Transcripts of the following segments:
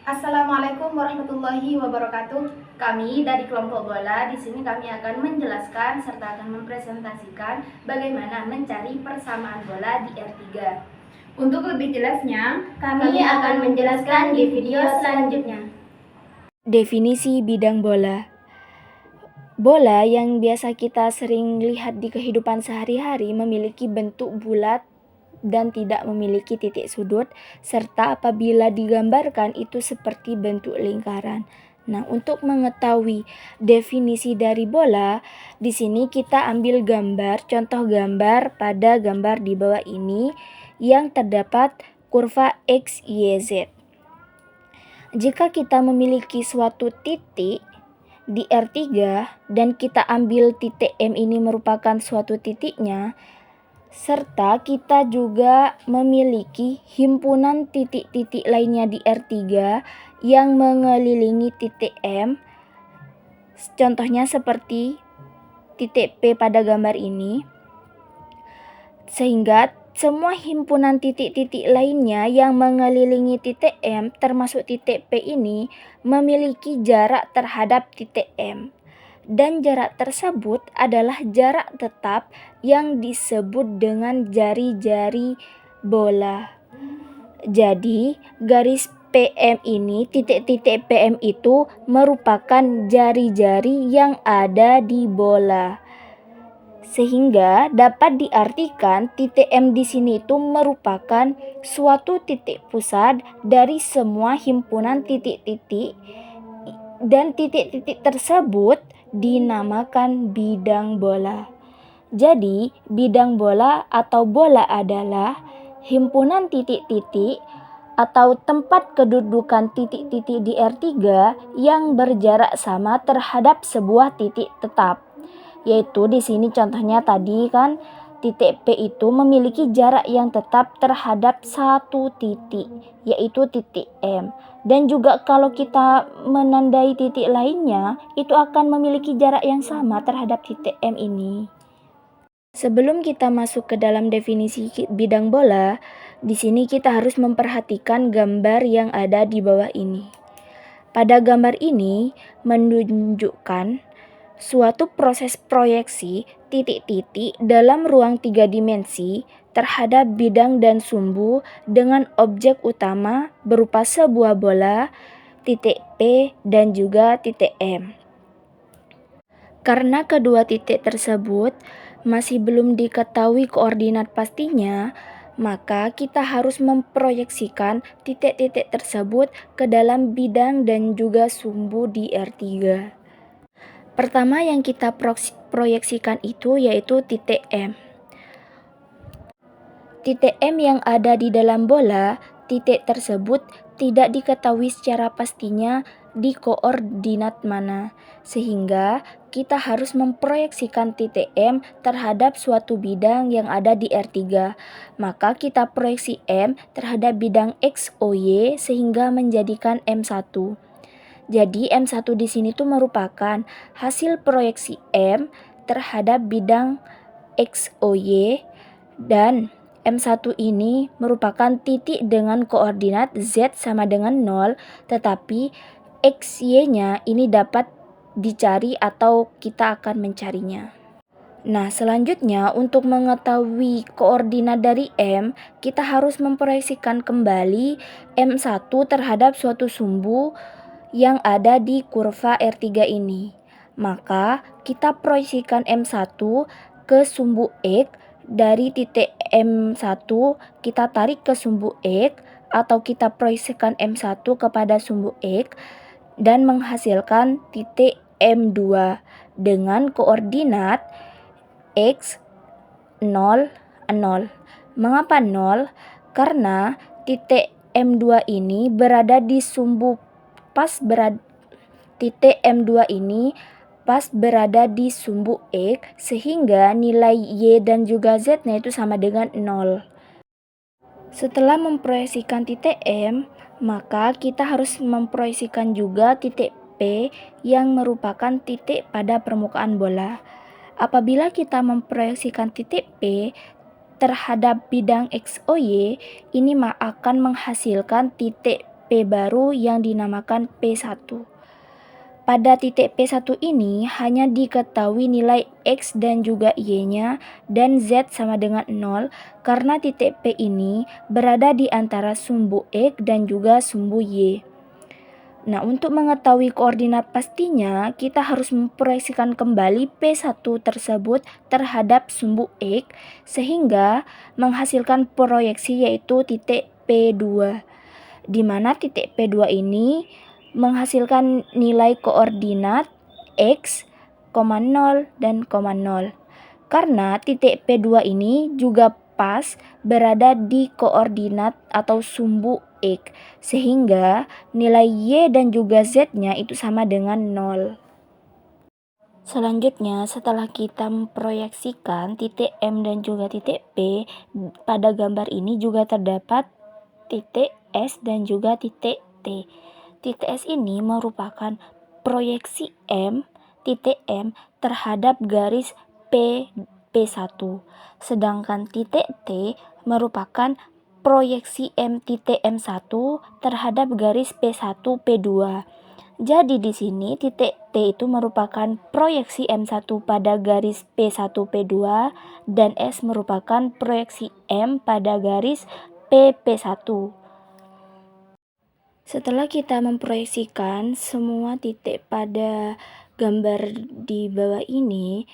Assalamualaikum warahmatullahi wabarakatuh. Kami dari kelompok bola di sini kami akan menjelaskan serta akan mempresentasikan bagaimana mencari persamaan bola di R3. Untuk lebih jelasnya, kami akan menjelaskan di video selanjutnya. Definisi bidang bola. Bola yang biasa kita sering lihat di kehidupan sehari-hari memiliki bentuk bulat dan tidak memiliki titik sudut, serta apabila digambarkan itu seperti bentuk lingkaran. Nah, untuk mengetahui definisi dari bola, di sini kita ambil gambar, contoh gambar pada gambar di bawah ini yang terdapat kurva X, Y, Z. Jika kita memiliki suatu titik di R3 dan kita ambil titik M ini merupakan suatu titiknya, serta kita juga memiliki himpunan titik-titik lainnya di R3 yang mengelilingi titik M, contohnya seperti titik P pada gambar ini, sehingga semua himpunan titik-titik lainnya yang mengelilingi titik M termasuk titik P ini memiliki jarak terhadap titik M. Dan jarak tersebut adalah jarak tetap yang disebut dengan jari-jari bola. Jadi, garis PM ini, titik-titik PM itu merupakan jari-jari yang ada di bola. Sehingga dapat diartikan titik M di sini itu merupakan suatu titik pusat dari semua himpunan titik-titik, dan titik-titik tersebut dinamakan bidang bola. Jadi, bidang bola atau bola adalah himpunan titik-titik atau tempat kedudukan titik-titik di R3 yang berjarak sama terhadap sebuah titik tetap. Yaitu di sini contohnya tadi kan titik P itu memiliki jarak yang tetap terhadap satu titik, yaitu titik M. Dan juga kalau kita menandai titik lainnya, itu akan memiliki jarak yang sama terhadap titik M ini. Sebelum kita masuk ke dalam definisi bidang bola, di sini kita harus memperhatikan gambar yang ada di bawah ini. Pada gambar ini menunjukkan suatu proses proyeksi titik-titik dalam ruang 3 dimensi terhadap bidang dan sumbu dengan objek utama berupa sebuah bola, titik P, dan juga titik M. Karena kedua titik tersebut masih belum diketahui koordinat pastinya, maka kita harus memproyeksikan titik-titik tersebut ke dalam bidang dan juga sumbu di R3. Pertama yang kita proyeksikan itu yaitu titik M. Titik M yang ada di dalam bola, titik tersebut tidak diketahui secara pastinya di koordinat mana, sehingga kita harus memproyeksikan titik M terhadap suatu bidang yang ada di R3. Maka kita proyeksi M terhadap bidang X, O, Y sehingga menjadikan M1. Jadi M1 di sini tuh merupakan hasil proyeksi M terhadap bidang X, O, Y, dan M1 ini merupakan titik dengan koordinat Z sama dengan 0, tetapi X, Y-nya ini dapat dicari atau kita akan mencarinya. Nah, selanjutnya untuk mengetahui koordinat dari M, kita harus memproyeksikan kembali M1 terhadap suatu sumbu yang ada di kurva R3 ini. Maka kita proyeksikan M1 ke sumbu X, dari titik M1 kita tarik ke sumbu X, atau kita proyeksikan M1 kepada sumbu X dan menghasilkan titik M2 dengan koordinat X 0, 0. Mengapa 0? Karena titik M2 ini berada di sumbu titik M2 ini pas berada di sumbu X, sehingga nilai Y dan juga Z-nya itu sama dengan 0. Setelah memproyeksikan titik M, maka kita harus memproyeksikan juga titik P yang merupakan titik pada permukaan bola. Apabila kita memproyeksikan titik P terhadap bidang X, O, Y, ini akan menghasilkan titik P baru yang dinamakan P1. Pada titik P1 ini hanya diketahui nilai X dan juga Y-nya dan Z sama dengan 0 karena titik P ini berada di antara sumbu X dan juga sumbu Y. Nah, untuk mengetahui koordinat pastinya, kita harus memproyeksikan kembali P1 tersebut terhadap sumbu X sehingga menghasilkan proyeksi yaitu titik P2. Di mana titik P2 ini menghasilkan nilai koordinat X, 0, dan 0. Karena titik P2 ini juga pas berada di koordinat atau sumbu X, sehingga nilai Y dan juga Z-nya itu sama dengan 0. Selanjutnya, setelah kita memproyeksikan titik M dan juga titik P, pada gambar ini juga terdapat titik S dan juga titik T. Titik S ini merupakan proyeksi titik M terhadap garis P1. Sedangkan titik T merupakan proyeksi titik M1 terhadap garis P1 P2. Jadi di sini titik T itu merupakan proyeksi M1 pada garis P1 P2 dan S merupakan proyeksi M pada garis P1. Setelah kita memproyeksikan semua titik pada gambar di bawah ini,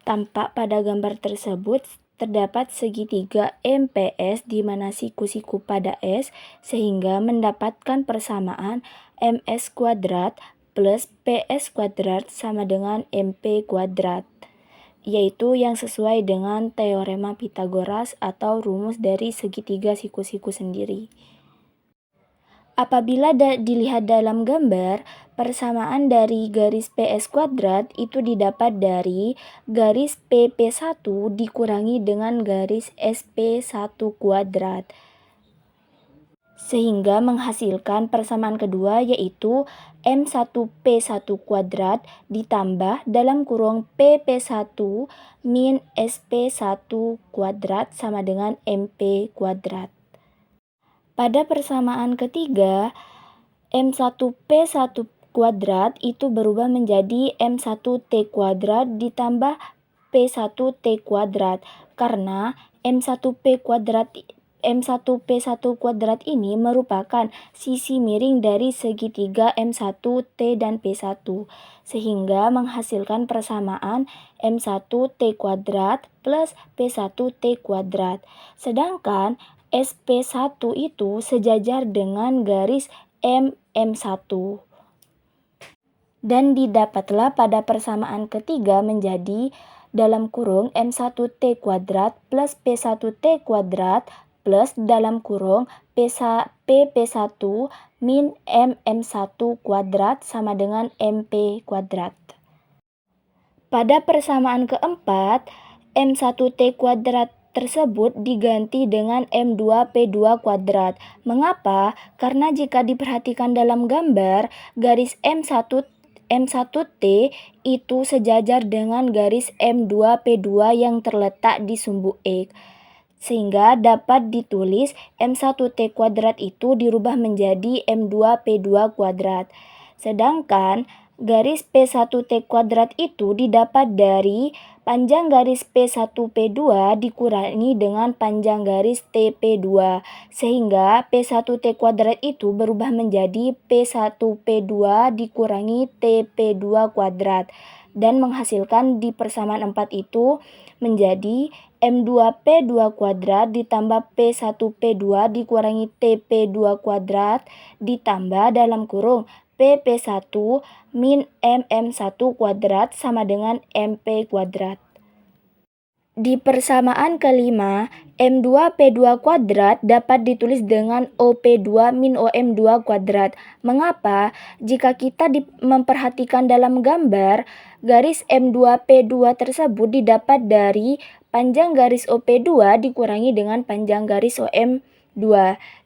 tampak pada gambar tersebut terdapat segitiga MPS di mana siku-siku pada S sehingga mendapatkan persamaan MS kuadrat plus PS kuadrat sama dengan MP kuadrat, yaitu yang sesuai dengan teorema Pythagoras atau rumus dari segitiga siku-siku sendiri. Apabila dilihat dalam gambar, persamaan dari garis PS kuadrat itu didapat dari garis PP1 dikurangi dengan garis SP1 kuadrat. Sehingga menghasilkan persamaan kedua yaitu M1P1 kuadrat ditambah dalam kurung PP1 min SP1 kuadrat sama dengan MP kuadrat. Pada persamaan ketiga, M1P1 kuadrat itu berubah menjadi M1T kuadrat ditambah P1T kuadrat karena M1P1 kuadrat ini merupakan sisi miring dari segitiga M1T dan P1 sehingga menghasilkan persamaan M1T kuadrat plus P1T kuadrat. Sedangkan SP1 itu sejajar dengan garis MM1. Dan didapatlah pada persamaan ketiga menjadi dalam kurung M1T kuadrat plus P1T kuadrat plus dalam kurung PP1 min MM1 kuadrat sama dengan MP kuadrat. Pada persamaan keempat, M1T kuadrat tersebut diganti dengan M2P2 kuadrat. Mengapa? Karena jika diperhatikan dalam gambar, garis M1T itu sejajar dengan garis M2P2 yang terletak di sumbu X. Sehingga dapat ditulis M1T kuadrat itu dirubah menjadi M2P2 kuadrat. Sedangkan garis P1T kuadrat itu didapat dari panjang garis P1P2 dikurangi dengan panjang garis TP2, sehingga P1T kuadrat itu berubah menjadi P1P2 dikurangi TP2 kuadrat, dan menghasilkan di persamaan 4 itu menjadi M2P2 kuadrat ditambah P1P2 dikurangi TP2 kuadrat ditambah dalam kurung PP1 min MM1 kuadrat sama dengan MP kuadrat. Di persamaan kelima, M2P2 kuadrat dapat ditulis dengan OP2 min OM2 kuadrat. Mengapa? Jika kita memperhatikan dalam gambar, garis M2P2 tersebut didapat dari panjang garis OP2 dikurangi dengan panjang garis OM2.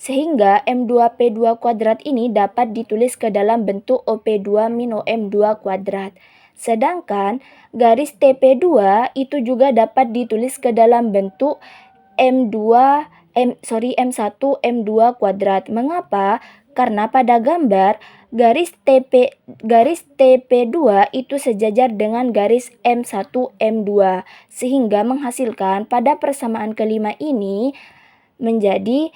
Sehingga M2P2 kuadrat ini dapat ditulis ke dalam bentuk OP2 min OM2 kuadrat. Sedangkan garis TP2 itu juga dapat ditulis ke dalam bentuk M2 M1 M2 kuadrat. Mengapa? Karena pada gambar garis TP2 itu sejajar dengan garis M1 M2 sehingga menghasilkan pada persamaan kelima ini menjadi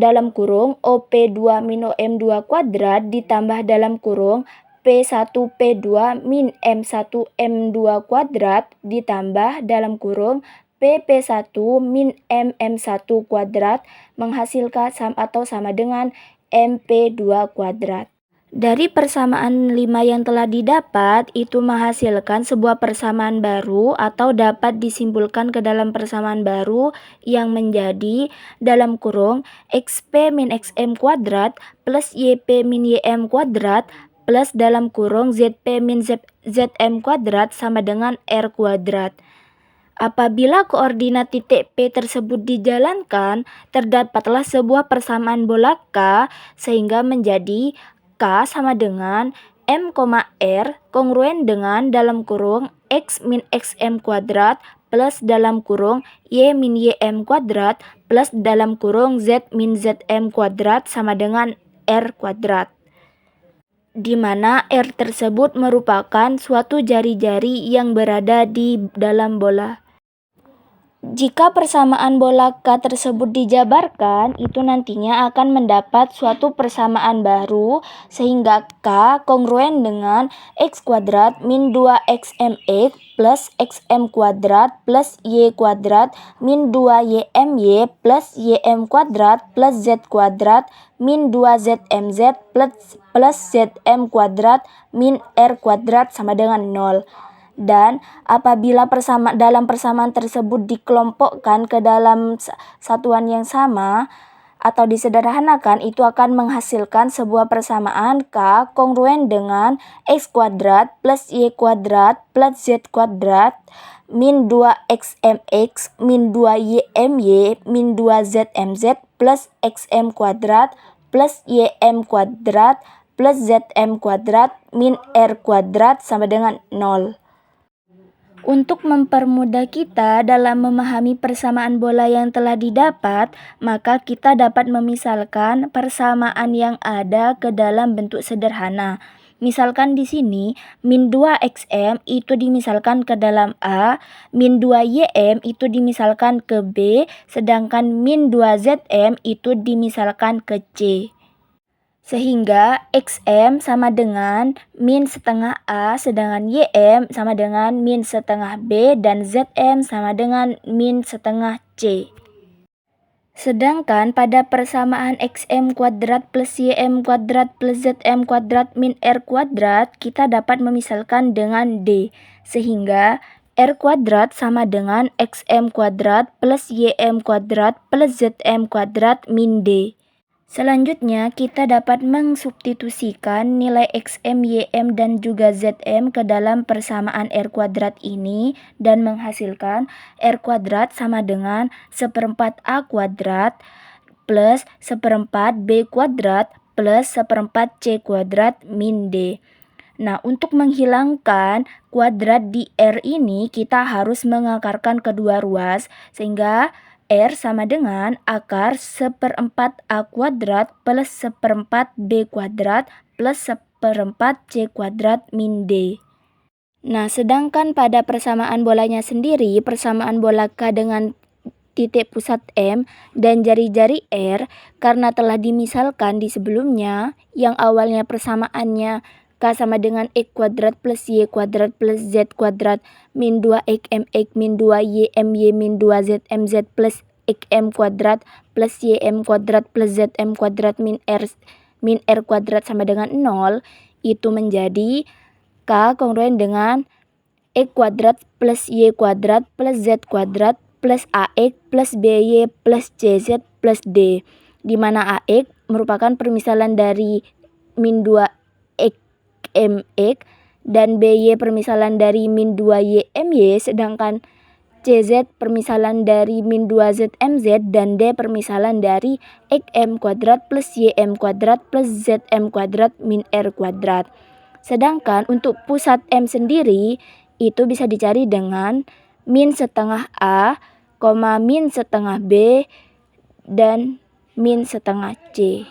dalam kurung OP2 min M2 kuadrat ditambah dalam kurung P1P2 min M1 M2 kuadrat ditambah dalam kurung PP1 min MM1 kuadrat menghasilkan sama dengan MP2 kuadrat. Dari persamaan 5 yang telah didapat, itu menghasilkan sebuah persamaan baru atau dapat disimpulkan ke dalam persamaan baru yang menjadi dalam kurung XP min XM kuadrat plus YP min YM kuadrat plus dalam kurung ZP min ZM kuadrat sama dengan R kuadrat. Apabila koordinat titik P tersebut dijalankan, terdapatlah sebuah persamaan bola K sehingga menjadi K sama dengan M, R kongruen dengan dalam kurung X min XM kuadrat plus dalam kurung Y min YM kuadrat plus dalam kurung Z min ZM kuadrat sama dengan R kuadrat, di mana R tersebut merupakan suatu jari-jari yang berada di dalam bola. Jika persamaan bola K tersebut dijabarkan, itu nantinya akan mendapat suatu persamaan baru sehingga K kongruen dengan X kuadrat min 2XMX plus XM kuadrat plus Y kuadrat min 2YMY plus YM kuadrat plus Z kuadrat min 2ZMZ plus ZM kuadrat min R kuadrat sama dengan 0. Dan apabila dalam persamaan tersebut dikelompokkan ke dalam satuan yang sama atau disederhanakan, itu akan menghasilkan sebuah persamaan K kongruen dengan X kuadrat plus Y kuadrat plus Z kuadrat min 2XMX min 2YMY min 2ZMZ plus XM kuadrat plus YM kuadrat plus ZM kuadrat min R kuadrat sama dengan 0. Untuk mempermudah kita dalam memahami persamaan bola yang telah didapat, maka kita dapat memisalkan persamaan yang ada ke dalam bentuk sederhana. Misalkan di sini, min 2XM itu dimisalkan ke dalam A, min 2YM itu dimisalkan ke B, sedangkan min 2ZM itu dimisalkan ke C. Sehingga XM sama dengan min setengah A, sedangkan YM sama dengan min setengah B, dan ZM sama dengan min setengah C. Sedangkan pada persamaan XM kuadrat plus YM kuadrat plus ZM kuadrat min R kuadrat, kita dapat memisalkan dengan D. Sehingga R kuadrat sama dengan XM kuadrat plus YM kuadrat plus ZM kuadrat min D. Selanjutnya, kita dapat mengsubstitusikan nilai XM, YM, dan juga ZM ke dalam persamaan R kuadrat ini dan menghasilkan R kuadrat sama dengan 1/4 A kuadrat plus 1/4 B kuadrat plus 1/4 C kuadrat min D. Nah, untuk menghilangkan kuadrat di R ini, kita harus mengakarkan kedua ruas sehingga R sama dengan akar 1/4 A kuadrat plus 1/4 B kuadrat plus 1/4 C kuadrat min D. Nah, sedangkan pada persamaan bolanya sendiri, persamaan bola K dengan titik pusat M dan jari-jari R, karena telah dimisalkan di sebelumnya, yang awalnya persamaannya K sama dengan X kuadrat plus Y kuadrat plus Z kuadrat min 2XMX min 2YMY min 2ZMZ plus XM kuadrat plus YM kuadrat plus ZM kuadrat min R kuadrat sama dengan 0, itu menjadi K kongruen dengan X kuadrat plus Y kuadrat plus Z kuadrat plus AX plus BY plus CZ plus D, di mana AX merupakan permisalan dari min 2XMX dan BY permisalan dari min 2YMY, sedangkan CZ permisalan dari min 2ZMZ dan D permisalan dari XM kuadrat plus YM kuadrat plus ZM kuadrat min R kuadrat. Sedangkan untuk pusat M sendiri itu bisa dicari dengan min setengah A, min setengah B, dan min setengah C.